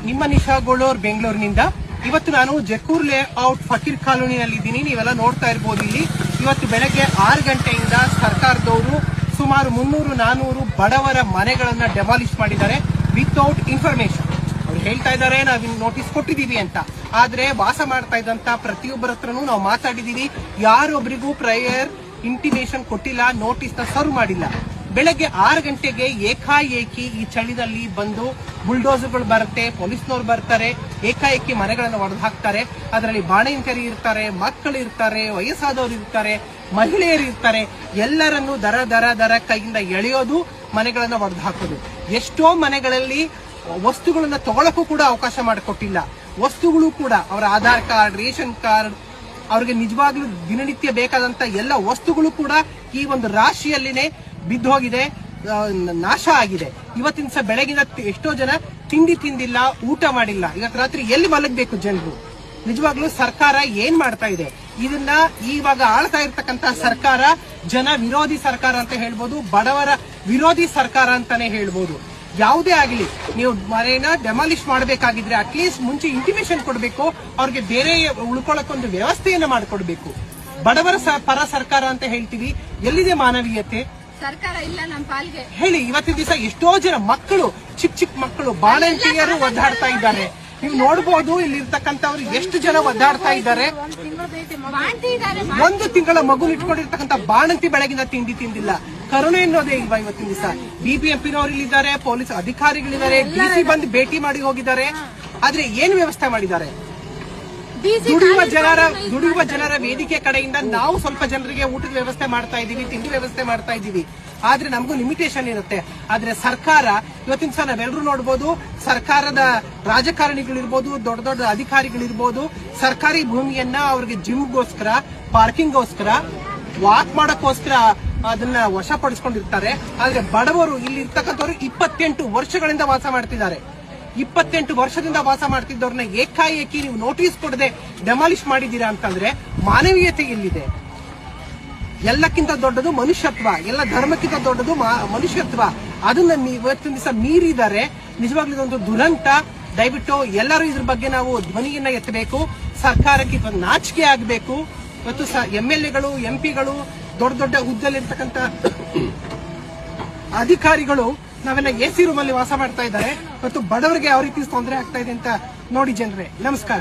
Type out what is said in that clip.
ನಿಮ್ಮ ನಿಶಾ ಗೋಳೂರ್ ಬೆಂಗಳೂರಿನಿಂದ. ಇವತ್ತು ನಾನು ಜಕ್ಕೂರ್ ಲೇಔಟ್ ಫಕೀರ್ ಕಾಲೋನಿನಲ್ಲಿ ಇದ್ದೀನಿ. ನೀವೆಲ್ಲ ನೋಡ್ತಾ ಇರಬಹುದು. ಇಲ್ಲಿ ಇವತ್ತು ಬೆಳಗ್ಗೆ 6 ಗಂಟೆಯಿಂದ ಸರ್ಕಾರದವರು ಸುಮಾರು 300-400 ಬಡವರ ಮನೆಗಳನ್ನ ಡೆಮಾಲಿಷ್ ಮಾಡಿದ್ದಾರೆ ವಿತೌಟ್ ಇನ್ಫಾರ್ಮೇಶನ್. ಅವ್ರು ಹೇಳ್ತಾ ಇದ್ದಾರೆ ನಾವು ನೋಟಿಸ್ ಕೊಟ್ಟಿದೀವಿ ಅಂತ, ಆದ್ರೆ ವಾಸ ಮಾಡ್ತಾ ಇದ್ದಂತ ಪ್ರತಿಯೊಬ್ಬರ ಹತ್ರನೂ ನಾವು ಮಾತಾಡಿದೀವಿ. ಯಾರೊಬ್ಬರಿಗೂ ಪ್ರಯರ್ ಇಂಟಿಮೇಷನ್ ಕೊಟ್ಟಿಲ್ಲ, ನೋಟಿಸ್ ನ ಸರ್ವ್ ಮಾಡಿಲ್ಲ. ಬೆಳಗ್ಗೆ 6 ಗಂಟೆಗೆ ಏಕಾಏಕಿ ಈ ಚಳಿದಲ್ಲಿ ಬಂದು ಬುಲ್ಡೋಸರ್ಗಳು ಬರುತ್ತೆ, ಪೊಲೀಸ್ನವ್ರು ಬರ್ತಾರೆ, ಏಕಾಏಕಿ ಮನೆಗಳನ್ನು ಒಡೆದು ಹಾಕ್ತಾರೆ. ಅದರಲ್ಲಿ ಬಾಣಂತಿಯರು ಇರ್ತಾರೆ, ಮಕ್ಕಳು ಇರ್ತಾರೆ, ವಯಸ್ಸಾದವರು ಇರ್ತಾರೆ, ಮಹಿಳೆಯರು ಇರ್ತಾರೆ. ಎಲ್ಲರನ್ನು ದರ ಕೈಯಿಂದ ಎಳೆಯೋದು, ಮನೆಗಳನ್ನ ಒಡೆದು ಹಾಕೋದು. ಎಷ್ಟೋ ಮನೆಗಳಲ್ಲಿ ವಸ್ತುಗಳನ್ನ ತಗೊಳಕ್ಕೂ ಕೂಡ ಅವಕಾಶ ಮಾಡಿಕೊಟ್ಟಿಲ್ಲ. ವಸ್ತುಗಳು ಕೂಡ ಅವರ ಆಧಾರ್ ಕಾರ್ಡ್, ರೇಷನ್ ಕಾರ್ಡ್, ಅವ್ರಿಗೆ ನಿಜವಾಗ್ಲೂ ದಿನನಿತ್ಯ ಬೇಕಾದಂತ ಎಲ್ಲ ವಸ್ತುಗಳು ಕೂಡ ಈ ಒಂದು ರಾಶಿಯಲ್ಲಿನೇ ಬಿದ್ದು ಹೋಗಿದೆ, ನಾಶ ಆಗಿದೆ. ಇವತ್ತಿನ ಸಹ ಬೆಳಗಿನ ಎಷ್ಟೋ ಜನ ತಿಂಡಿ ತಿಂದಿಲ್ಲ, ಊಟ ಮಾಡಿಲ್ಲ. ಇವತ್ತು ರಾತ್ರಿ ಎಲ್ಲಿ ಮಲಗಬೇಕು ಜನರು? ನಿಜವಾಗ್ಲೂ ಸರ್ಕಾರ ಏನ್ ಮಾಡ್ತಾ ಇದೆ? ಇದನ್ನ ಇವಾಗ ಆಳ್ತಾ ಇರ್ತಕ್ಕಂತ ಸರ್ಕಾರ ಜನ ವಿರೋಧಿ ಸರ್ಕಾರ ಅಂತ ಹೇಳ್ಬೋದು, ಬಡವರ ವಿರೋಧಿ ಸರ್ಕಾರ ಅಂತಾನೆ ಹೇಳ್ಬೋದು. ಯಾವುದೇ ಆಗಲಿ, ನೀವು ಮನೆಯನ್ನ ಡೆಮಾಲಿಷ್ ಮಾಡಬೇಕಾಗಿದ್ರೆ ಅಟ್ಲೀಸ್ಟ್ ಮುಂಚೆ ಇಂಟಿಮೇಷನ್ ಕೊಡಬೇಕು, ಅವ್ರಿಗೆ ಬೇರೆ ಉಳ್ಕೊಳ್ಳೋಕೊಂದು ವ್ಯವಸ್ಥೆಯನ್ನ ಮಾಡಿಕೊಡ್ಬೇಕು. ಬಡವರ ಪರ ಸರ್ಕಾರ ಅಂತ ಹೇಳ್ತೀವಿ, ಎಲ್ಲಿದೆ ಮಾನವೀಯತೆ? ಸರ್ಕಾರ ಇಲ್ಲ ನಮ್ಮ ಪಾಲ್ಗೆ. ಹೇಳಿ, ಇವತ್ತಿನ ದಿವಸ ಎಷ್ಟೋ ಜನ ಮಕ್ಕಳು, ಚಿಕ್ಕ ಮಕ್ಕಳು, ಬಾಣಂತಿಯರು ಒದ್ದಾಡ್ತಾ ಇದ್ದಾರೆ. ನೀವು ನೋಡಬಹುದು ಇಲ್ಲಿ ಇರ್ತಕ್ಕಂಥವ್ರು ಎಷ್ಟು ಜನ ಒದ್ದಾಡ್ತಾ ಇದ್ದಾರೆ. 1 ತಿಂಗಳ ಮಗು ಇಟ್ಕೊಂಡಿರ್ತಕ್ಕಂಥ ಬಾಣಂತಿ ಬೆಳಗಿನ ತಿಂಡಿ ತಿಂದಿಲ್ಲ. ಕರುಣೆ ಅನ್ನೋದೇ ಇಲ್ವಾ ಇವತ್ತಿನ ದಿವಸ? ಬಿಬಿಎಂಪಿನವರು ಇಲ್ಲಿದ್ದಾರೆ, ಪೊಲೀಸ್ ಅಧಿಕಾರಿಗಳಿದ್ದಾರೆ, ಡಿಸಿ ಬಂದು ಭೇಟಿ ಮಾಡಿ ಹೋಗಿದ್ದಾರೆ. ಆದ್ರೆ ಏನು ವ್ಯವಸ್ಥೆ ಮಾಡಿದ್ದಾರೆ? ದುಡಿಯುವ ಜನರ ವೇದಿಕೆ ಕಡೆಯಿಂದ ನಾವು ಸ್ವಲ್ಪ ಜನರಿಗೆ ಊಟದ ವ್ಯವಸ್ಥೆ ಮಾಡ್ತಾ ಇದೀವಿ, ತಿಂಡಿ ವ್ಯವಸ್ಥೆ ಮಾಡ್ತಾ ಇದೀವಿ. ಆದ್ರೆ ನಮಗೂ ಲಿಮಿಟೇಷನ್ ಇರುತ್ತೆ. ಆದ್ರೆ ಸರ್ಕಾರ ಇವತ್ತಿನ ಸಲ ನಾವೆಲ್ಲರೂ ನೋಡಬಹುದು, ಸರ್ಕಾರದ ರಾಜಕಾರಣಿಗಳಿರ್ಬೋದು, ದೊಡ್ಡ ದೊಡ್ಡ ಅಧಿಕಾರಿಗಳಿರ್ಬೋದು, ಸರ್ಕಾರಿ ಭೂಮಿಯನ್ನ ಅವ್ರಿಗೆ ಜಿಮ್ಗೋಸ್ಕರ, ಪಾರ್ಕಿಂಗ್ಗೋಸ್ಕರ, ವಾಕ್ ಮಾಡಕ್ಕೋಸ್ಕರ ಅದನ್ನ ವಶಪಡಿಸ್ಕೊಂಡಿರ್ತಾರೆ. ಆದ್ರೆ ಬಡವರು ಇಲ್ಲಿ ಇರ್ತಕ್ಕಂಥವ್ರು 28 ವರ್ಷಗಳಿಂದ ವಾಸ ಮಾಡ್ತಿದ್ದಾರೆ. 28 ವರ್ಷದಿಂದ ವಾಸ ಮಾಡ್ತಿದ್ದವ್ರನ್ನ ಏಕಾಏಕಿ ನೀವು ನೋಟಿಸ್ ಕೊಡದೆ ಡೆಮಾಲಿಷ್ ಮಾಡಿದ್ದೀರಾ ಅಂತಂದ್ರೆ ಮಾನವೀಯತೆ ಎಲ್ಲಿದೆ? ಎಲ್ಲಕ್ಕಿಂತ ದೊಡ್ಡದು ಮನುಷ್ಯತ್ವ, ಎಲ್ಲ ಧರ್ಮಕ್ಕಿಂತ ದೊಡ್ಡದು ಮನುಷ್ಯತ್ವ. ಅದನ್ನ ಇವತ್ತಿನ ದಿವಸ ಮೀರಿದ್ದಾರೆ. ನಿಜವಾಗ್ಲೂ ಇದೊಂದು ದುರಂತ. ದಯವಿಟ್ಟು ಎಲ್ಲರೂ ಇದ್ರ ಬಗ್ಗೆ ನಾವು ಧ್ವನಿಯನ್ನ ಎತ್ತಬೇಕು. ಸರ್ಕಾರಕ್ಕೆ ಇವತ್ತು ನಾಚಿಕೆ ಆಗಬೇಕು. ಇವತ್ತು MLAಗಳು, MP ಗಳು, ದೊಡ್ಡ ದೊಡ್ಡ ಹುದ್ದೆಯಲ್ಲಿರ್ತಕ್ಕಂಥ ಅಧಿಕಾರಿಗಳು ನಾವೆಲ್ಲ AC ರೂಮಲ್ಲಿ ವಾಸ ಮಾಡ್ತಾ ಇದ್ದಾರೆ. ಇವತ್ತು ಬಡವರಿಗೆ ಯಾವ ರೀತಿ ತೊಂದರೆ ಆಗ್ತಾ ಇದೆ ಅಂತ ನೋಡಿ ಜನರೇ. ನಮಸ್ಕಾರ.